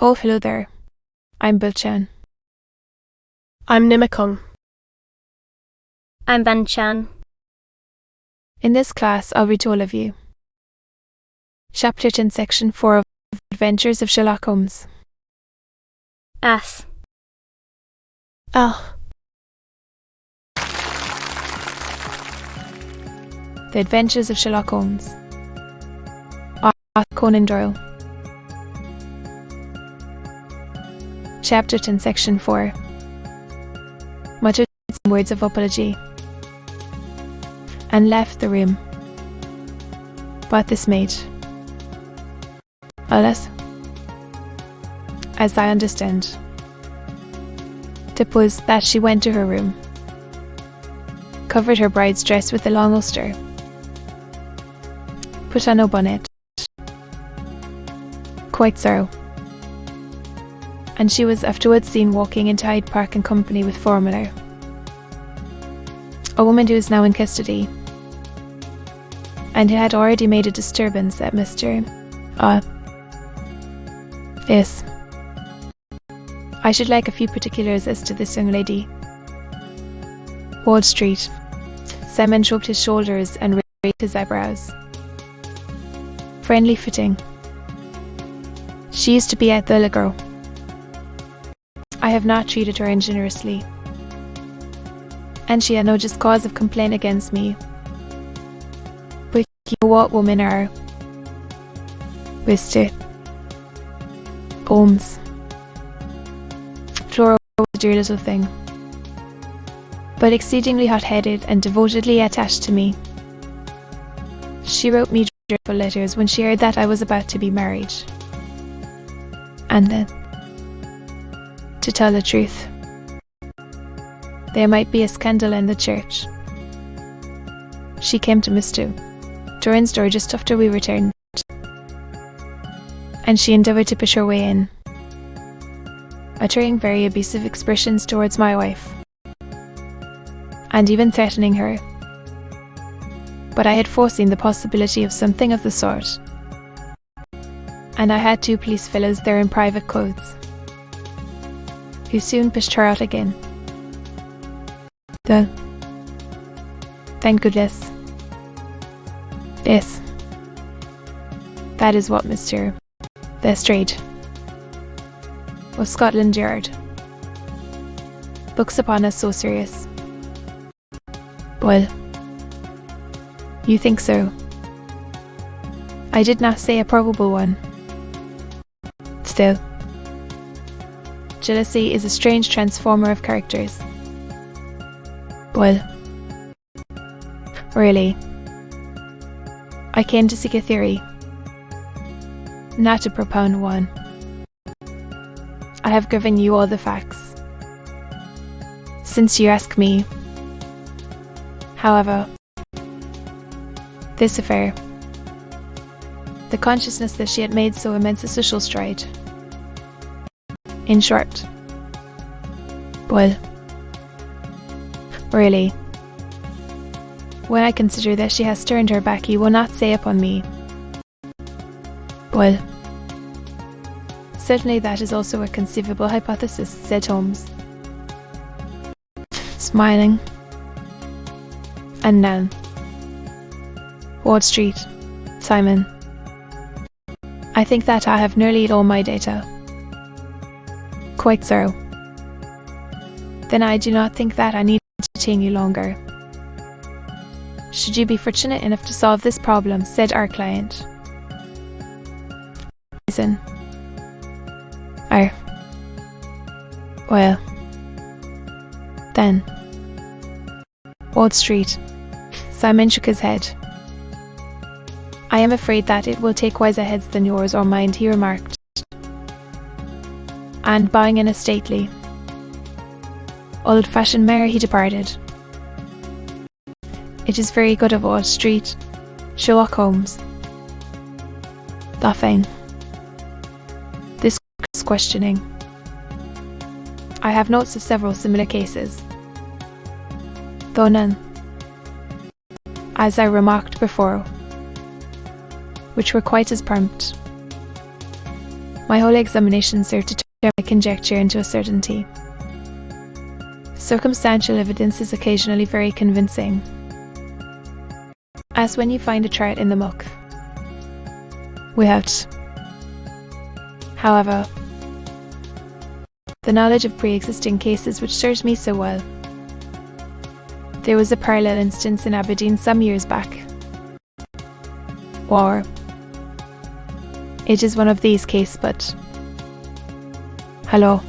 Oh, hello there. I'm Bilchan. I'm Nimakung. I'm Banchan. In this class, I'll read to all of you. Chapter 10, Section 4 of Adventures of Sherlock Holmes. As. Ah. The Adventures of Sherlock Holmes. Author Conan Doyle. Chapter 10, Section 4. Muttered some words of apology and left the room. But this maid, Alice, as I understand, tip was that she went to her room, covered her bride's dress with a long ulster, put on a bonnet, quite so, and she was afterwards seen walking into Hyde Park in company with Formula, a woman who is now in custody, and who had already made a disturbance at Mr. Yes. I should like a few particulars as to this young lady. Wall Street. Simon shrugged his shoulders and raised his eyebrows. Friendly fitting. She used to be at the Girl. I have not treated her ingenuously, and she had no just cause of complaint against me. But you know what women are. Mr. Holmes. Flora was a dear little thing, but exceedingly hot-headed and devotedly attached to me. She wrote me dreadful letters when she heard that I was about to be married. And then, to tell the truth, there might be a scandal in the church. She came to Mr. Doran's door just after we returned, and she endeavoured to push her way in, uttering very abusive expressions towards my wife, and even threatening her. But I had foreseen the possibility of something of the sort, and I had 2 police fellows there in private clothes, who soon pushed her out again. Thank goodness. Yes. That is what Mr. Lestrade of Scotland Yard looks upon as so serious. Well, you think so. I did not say a probable one. Still, jealousy is a strange transformer of characters. Well, really, I came to seek a theory, not to propound one. I have given you all the facts. Since you ask me, however, this affair, the consciousness that she had made so immense a social stride, in short, well, really, when I consider that she has turned her back, you will not say upon me. Well, certainly that is also a conceivable hypothesis, said Holmes, smiling. And now, Wall Street, Simon. I think that I have nearly all my data. Quite so. Then I do not think that I need to detain you longer. Should you be fortunate enough to solve this problem, said our client. Listen. Well. Then. Wall Street. Simon shook his head. I am afraid that it will take wiser heads than yours or mine, he remarked. And bowing in a stately, old-fashioned manner, he departed. It is very good of Wall Street, Sherlock Holmes. Laughing. This is questioning. I have notes of several similar cases, though none, as I remarked before, which were quite as prompt. My whole examination served to turn my conjecture into a certainty. Circumstantial evidence is occasionally very convincing, as when you find a trout in the muck. Without, however, the knowledge of pre-existing cases which served me so well. There was a parallel instance in Aberdeen some years back. Or, it is one of these cases, but... Hello.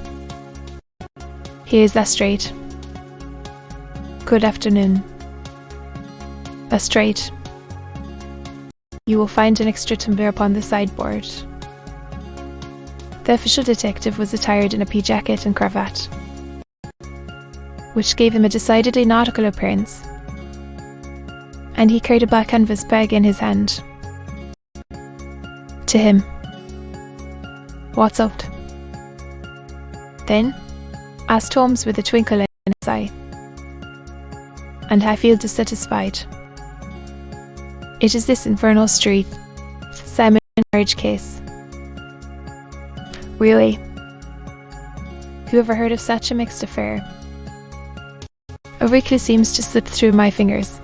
Here's Lestrade. Good afternoon. Lestrade. You will find an extra tumbler upon the sideboard. The official detective was attired in a pea jacket and cravat, which gave him a decidedly nautical appearance, and he carried a black canvas bag in his hand. To him. What's up? Then asked Holmes with a twinkle in his eye, and I feel dissatisfied. It is this infernal Street salmon marriage case. Really? Who ever heard of such a mixed affair? A wrinkle seems to slip through my fingers.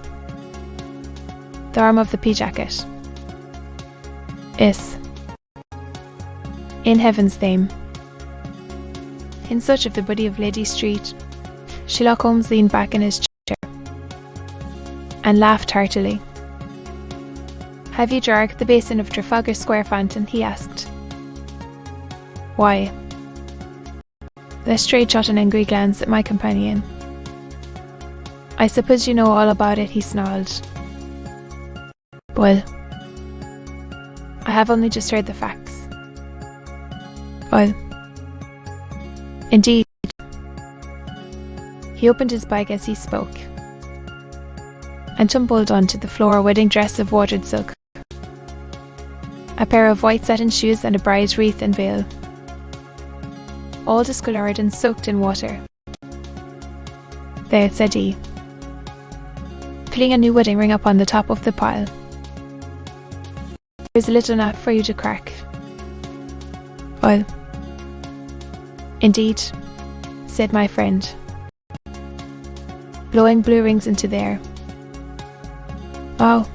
The arm of the pea jacket. Yes. In heaven's name. In search of the body of Lady Street, Sherlock Holmes leaned back in his chair and laughed heartily. Have you dragged the basin of Trafalgar Square fountain? He asked. Why? Lestrade shot an angry glance at my companion. I suppose you know all about it, he snarled. Well, I have only just heard the facts. Well, indeed. He opened his bag as he spoke, and tumbled onto the floor a wedding dress of watered silk, a pair of white satin shoes and a bride's wreath and veil, all discoloured and soaked in water. There, said he, putting a new wedding ring up on the top of the pile. There's a little nut for you to crack. Well, indeed, said my friend, blowing blue rings into the air. Oh,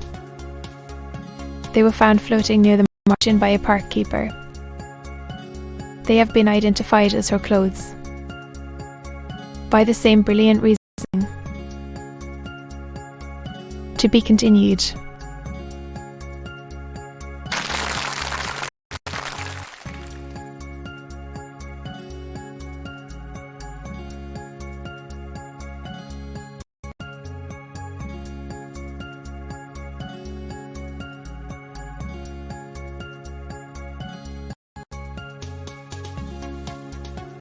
they were found floating near the margin by a park keeper. They have been identified as her clothes, by the same brilliant reasoning. To be continued.